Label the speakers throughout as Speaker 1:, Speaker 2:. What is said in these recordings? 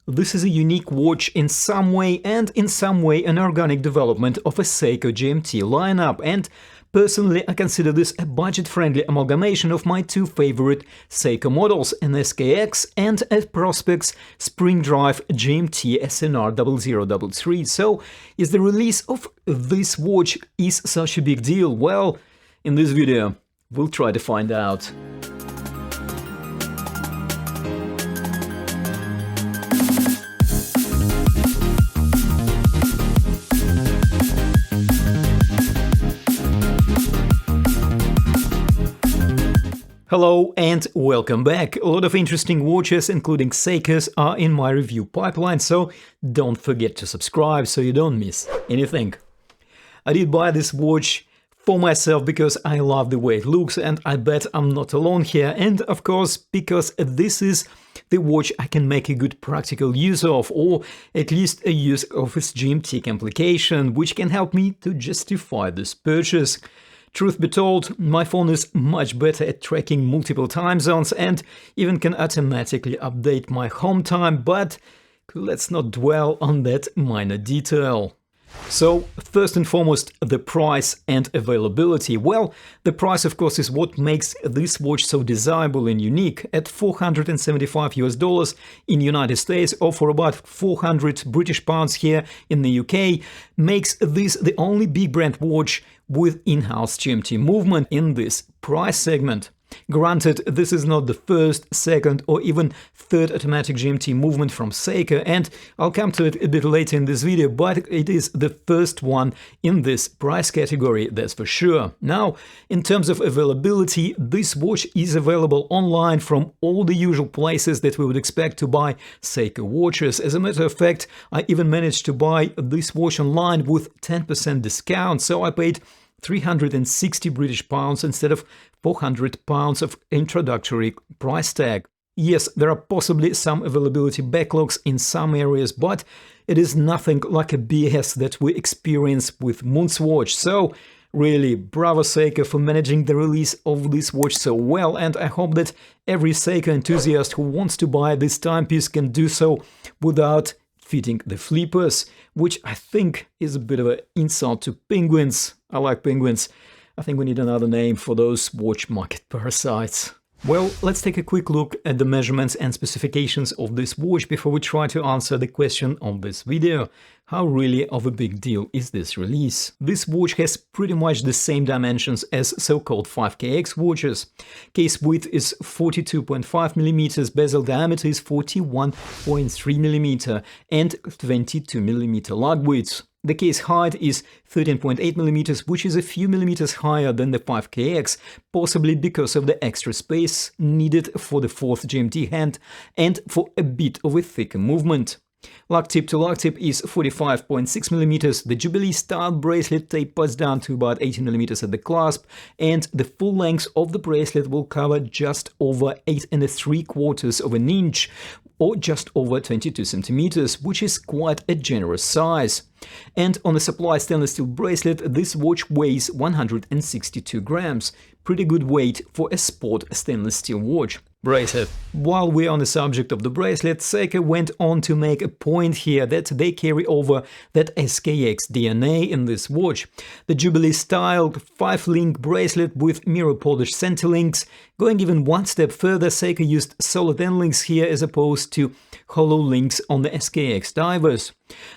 Speaker 1: This is a unique watch in some way, and in some way an organic development of a Seiko GMT lineup, and personally I consider this a budget-friendly amalgamation of my two favorite Seiko models, an SKX and a Prospex Spring Drive GMT SNR003. So, is the release of this watch is such a big deal? Well, in this video we'll try to find out. Hello and welcome back. A lot of interesting watches, including Seikos, are in my review pipeline, so don't forget to subscribe so you don't miss anything. I did buy this watch for myself because I love the way it looks, and I bet I'm not alone here, and of course because this is the watch I can make a good practical use of, or at least a use of its GMT application, which can help me to justify this purchase. Truth be told, my phone is much better at tracking multiple time zones and even can automatically update my home time, but let's not dwell on that minor detail. So, first and foremost, the price and availability. Well, the price of course is what makes this watch so desirable and unique. At $475 in United States, or for about 400 British pounds here in the UK, makes this the only big brand watch with in-house GMT movement in this price segment. Granted, this is not the first, second or even third automatic GMT movement from Seiko, and I'll come to it a bit later in this video, but it is the first one in this price category, that's for sure. Now, in terms of availability, this watch is available online from all the usual places that we would expect to buy Seiko watches. As a matter of fact, I even managed to buy this watch online with 10% discount, so I paid 360 British pounds instead of 400 pounds of introductory price tag. Yes, there are possibly some availability backlogs in some areas, but it is nothing like a BS that we experience with Moon's watch. So, really, bravo Seiko for managing the release of this watch so well, and I hope that every Seiko enthusiast who wants to buy this timepiece can do so without feeding the flippers, which I think is a bit of an insult to penguins. I like penguins. I think we need another name for those watch market parasites. Well, let's take a quick look at the measurements and specifications of this watch before we try to answer the question on this video. How really of a big deal is this release? This watch has pretty much the same dimensions as so-called 5KX watches. Case width is 42.5mm, bezel diameter is 41.3mm and 22mm lug width. The case height is 13.8mm, which is a few millimeters higher than the 5KX, possibly because of the extra space needed for the fourth GMT hand and for a bit of a thicker movement. Lug tip to lug tip is 45.6mm, the Jubilee style bracelet tapers down to about 18mm at the clasp, and the full length of the bracelet will cover just over 8¾ of an inch, or just over 22 centimeters, which is quite a generous size. And on the supply stainless steel bracelet, this watch weighs 162 grams, pretty good weight for a sport stainless steel watch. Bracelet. While we're on the subject of the bracelet, Seiko went on to make a point here that they carry over that SKX DNA in this watch. The Jubilee style 5-link bracelet with mirror polished center links. Going even one step further, Seiko used solid end links here as opposed to hollow links on the SKX divers.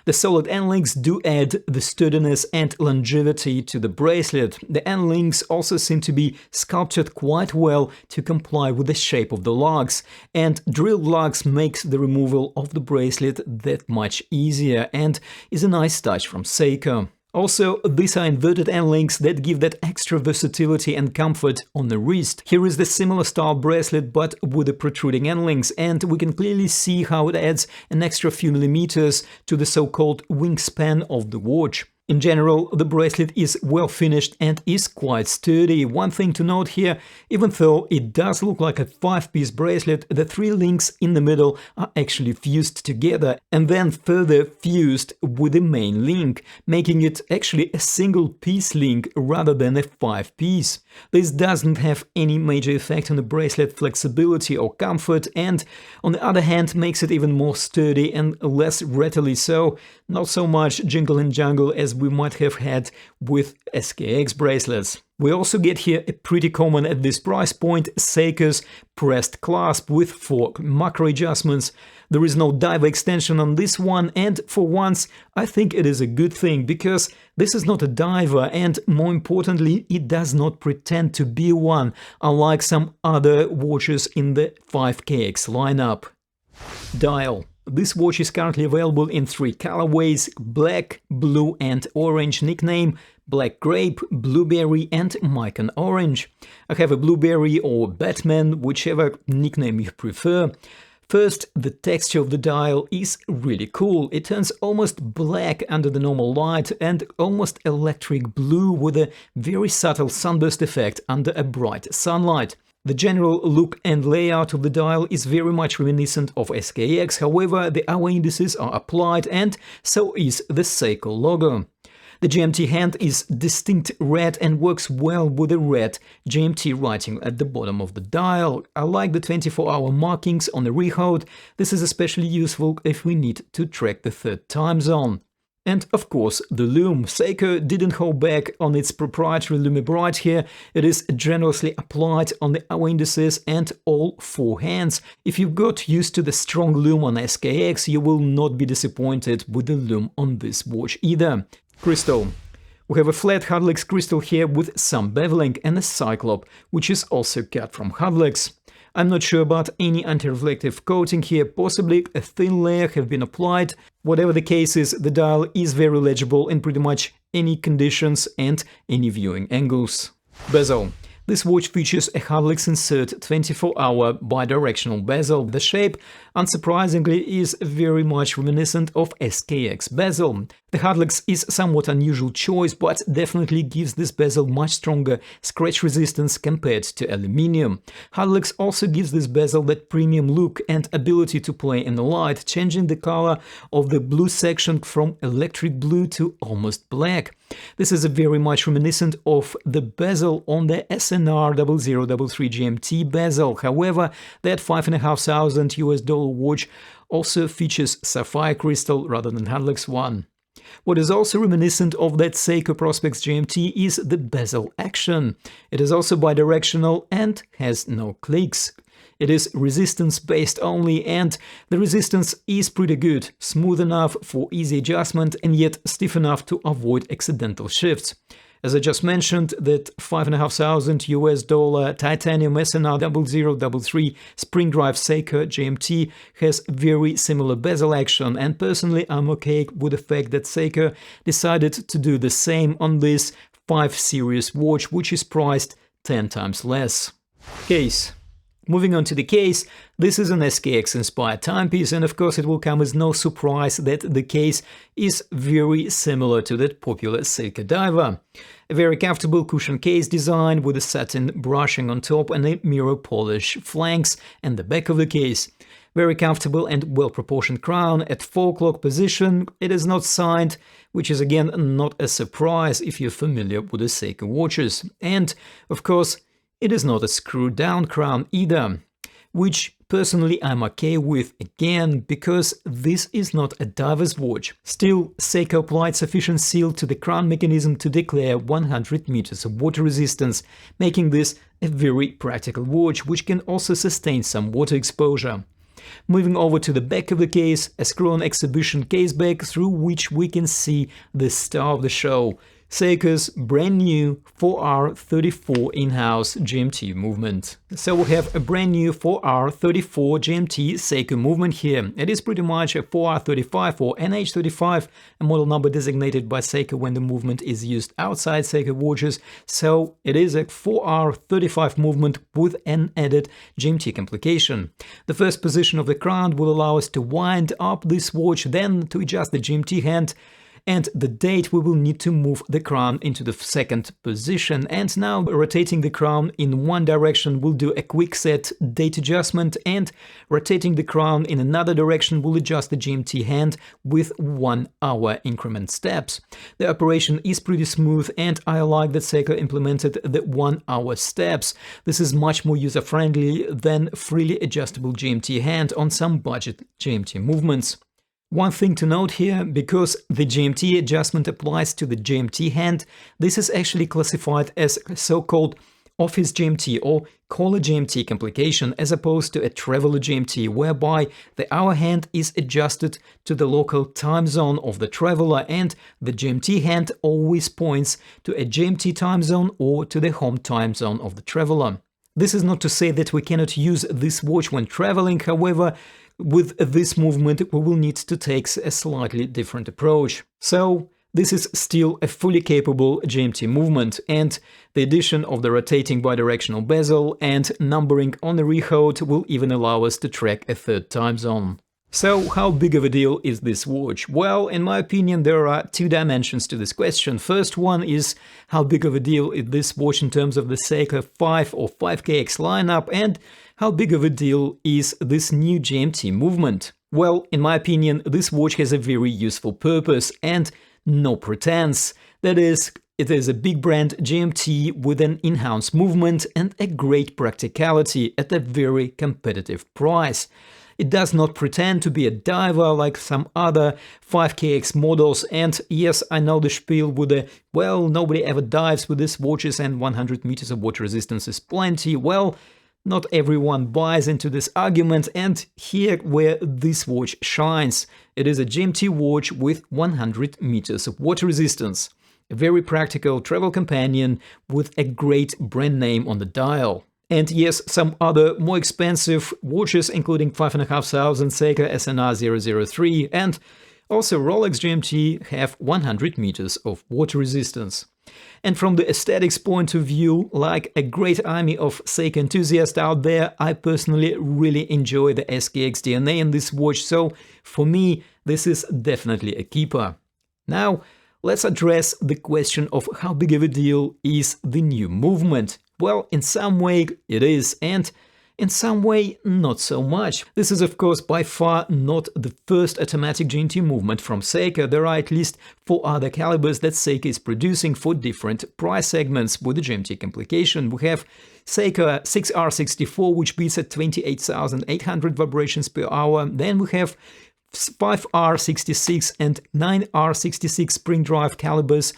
Speaker 1: The solid end links do add the sturdiness and longevity to the bracelet. The end links also seem to be sculptured quite well to comply with the shape of the lugs, and drilled lugs makes the removal of the bracelet that much easier and is a nice touch from Seiko. Also, these are inverted end links that give that extra versatility and comfort on the wrist. Here is the similar style bracelet but with the protruding end links, and we can clearly see how it adds an extra few millimeters to the so-called wingspan of the watch. In general, the bracelet is well finished and is quite sturdy. One thing to note here, even though it does look like a 5-piece bracelet, the 3 links in the middle are actually fused together and then further fused with the main link, making it actually a single-piece link rather than a 5-piece. This doesn't have any major effect on the bracelet flexibility or comfort, and on the other hand makes it even more sturdy and less rattly, so not so much jingle and jangle as we might have had with SKX bracelets. We also get here a pretty common at this price point Seiko's pressed clasp with 4 macro adjustments. There is no diver extension on this one, and for once I think it is a good thing, because this is not a diver and, more importantly, it does not pretend to be one, unlike some other watches in the 5KX lineup. Dial. This watch is currently available in 3 colorways: black, blue and orange. Nickname: Black Grape, Blueberry and Micon Orange. I have a Blueberry or Batman, whichever nickname you prefer. First, the texture of the dial is really cool. It turns almost black under the normal light and almost electric blue with a very subtle sunburst effect under a bright sunlight. The general look and layout of the dial is very much reminiscent of SKX, however the hour indices are applied and so is the Seiko logo. The GMT hand is distinct red and works well with the red GMT writing at the bottom of the dial. I like the 24-hour markings on the rehaut. This is especially useful if we need to track the 3rd time zone. And of course the lume. Seiko didn't hold back on its proprietary LumiBright here. It is generously applied on the hour indices and all 4 hands. If you've got used to the strong lume on SKX, you will not be disappointed with the lume on this watch either. Crystal. We have a flat Hardlex crystal here with some beveling and a cyclop, which is also cut from Hardlex. I'm not sure about any anti-reflective coating here, possibly a thin layer have been applied. Whatever the case is, the dial is very legible in pretty much any conditions and any viewing angles. Bezel. This watch features a Hardlex insert 24-hour bidirectional bezel. The shape, unsurprisingly, is very much reminiscent of SKX bezel. The Hardlex is somewhat unusual choice, but definitely gives this bezel much stronger scratch resistance compared to aluminium. Hardlex also gives this bezel that premium look and ability to play in the light, changing the color of the blue section from electric blue to almost black. This is very much reminiscent of the bezel on the SNR003 GMT bezel. However, that $5,500 watch also features sapphire crystal rather than Hardlex one. What is also reminiscent of that Seiko Prospex GMT is the bezel action. It is also bidirectional and has no clicks. It is resistance-based only, and the resistance is pretty good, smooth enough for easy adjustment and yet stiff enough to avoid accidental shifts. As I just mentioned, that $5,500 titanium SNR003 spring drive Seiko GMT has very similar bezel action, and personally I'm okay with the fact that Seiko decided to do the same on this 5 series watch, which is priced 10 times less. Case. Moving on to the case, this is an SKX-inspired timepiece, and of course it will come as no surprise that the case is very similar to that popular Seiko Diver. A very comfortable cushion case design with a satin brushing on top and a mirror polish flanks and the back of the case. Very comfortable and well-proportioned crown at 4 o'clock position. It is not signed, which is again not a surprise if you're familiar with the Seiko watches. And, of course, it is not a screw-down crown either, which personally I'm okay with, again, because this is not a diver's watch. Still, Seiko applied sufficient seal to the crown mechanism to declare 100 meters of water resistance, making this a very practical watch, which can also sustain some water exposure. Moving over to the back of the case, a screw-on exhibition case back through which we can see the star of the show, Seiko's brand new 4R34 in-house GMT movement. So we have a brand new 4R34 GMT Seiko movement here. It is pretty much a 4R35 or NH35, a model number designated by Seiko when the movement is used outside Seiko watches. So it is a 4R35 movement with an added GMT complication. The first position of the crown will allow us to wind up this watch, then to adjust the GMT hand. and the date we will need to move the crown into the second position. And now rotating the crown in one direction will do a quick set date adjustment, and rotating the crown in another direction will adjust the GMT hand with 1 hour increment steps. The operation is pretty smooth, and I like that Seiko implemented the 1 hour steps. This is much more user-friendly than freely adjustable GMT hand on some budget GMT movements. One thing to note here, because the GMT adjustment applies to the GMT hand, this is actually classified as so-called office GMT or caller GMT complication, as opposed to a traveler GMT, whereby the hour hand is adjusted to the local time zone of the traveler, and the GMT hand always points to a GMT time zone or to the home time zone of the traveler. This is not to say that we cannot use this watch when traveling, however, with this movement we will need to take a slightly different approach. So this is still a fully capable GMT movement, and the addition of the rotating bidirectional bezel and numbering on the rehaut will even allow us to track a third time zone. So how big of a deal is this watch? Well, in my opinion, there are two dimensions to this question. First one is how big of a deal is this watch in terms of the Seiko 5 or 5KX lineup, and how big of a deal is this new GMT movement? Well, in my opinion, this watch has a very useful purpose and no pretense. That is, it is a big brand GMT with an in-house movement and a great practicality at a very competitive price. It does not pretend to be a diver like some other 5KX models, and yes, I know the spiel with the, well, nobody ever dives with these watches and 100 meters of water resistance is plenty. Well, not everyone buys into this argument, and here where this watch shines. It is a GMT watch with 100 meters of water resistance. A very practical travel companion with a great brand name on the dial. And yes, some other more expensive watches, including 5,500 Seiko SSK003 and also Rolex GMT, have 100 meters of water resistance. And from the aesthetics point of view, like a great army of Seiko enthusiasts out there, I personally really enjoy the SKX DNA in this watch, so for me, this is definitely a keeper. Now, let's address the question of how big of a deal is the new movement. Well, in some way it is, and in some way not so much. This is of course by far not the first automatic GMT movement from Seiko. There are at least 4 other calibers that Seiko is producing for different price segments with the GMT complication. We have Seiko 6R64, which beats at 28,800 vibrations per hour. Then we have 5R66 and 9R66 spring drive calibers,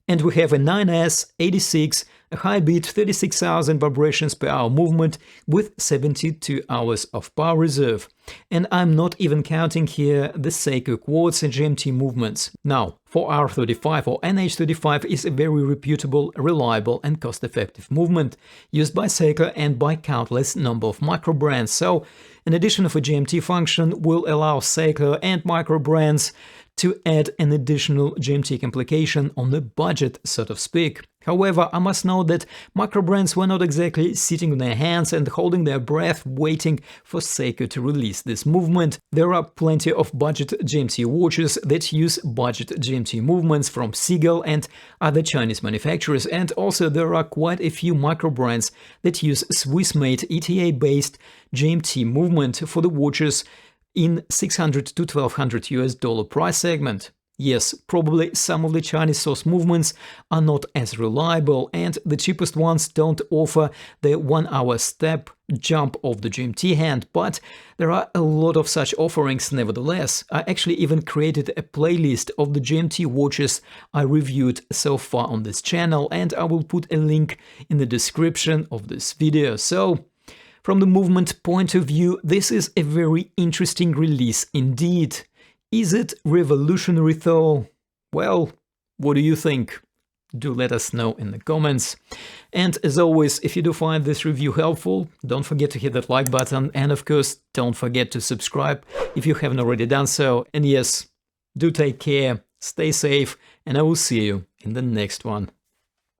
Speaker 1: and we have a 9S86, a high beat 36,000 vibrations per hour movement with 72 hours of power reserve. And I'm not even counting here the Seiko Quartz and GMT movements. Now, 4R35 or NH35 is a very reputable, reliable and cost-effective movement used by Seiko and by countless number of micro brands. So, an addition of a GMT function will allow Seiko and micro brands to add an additional GMT complication on the budget, so to speak. However, I must note that micro brands were not exactly sitting on their hands and holding their breath waiting for Seiko to release this movement. There are plenty of budget GMT watches that use budget GMT movements from Seagull and other Chinese manufacturers, and also there are quite a few micro brands that use Swiss-made ETA-based GMT movement for the watches in $600 to $1,200 price segment. Yes, probably some of the Chinese source movements are not as reliable, and the cheapest ones don't offer the 1 hour step jump of the GMT hand, but there are a lot of such offerings nevertheless. I actually even created a playlist of the GMT watches I reviewed so far on this channel, and I will put a link in the description of this video. So, from the movement point of view, this is a very interesting release indeed. Is it revolutionary though? Well, what do you think? Do let us know in the comments. And as always, if you do find this review helpful, don't forget to hit that like button, and of course, don't forget to subscribe if you haven't already done so. And yes, do take care, stay safe, and I will see you in the next one.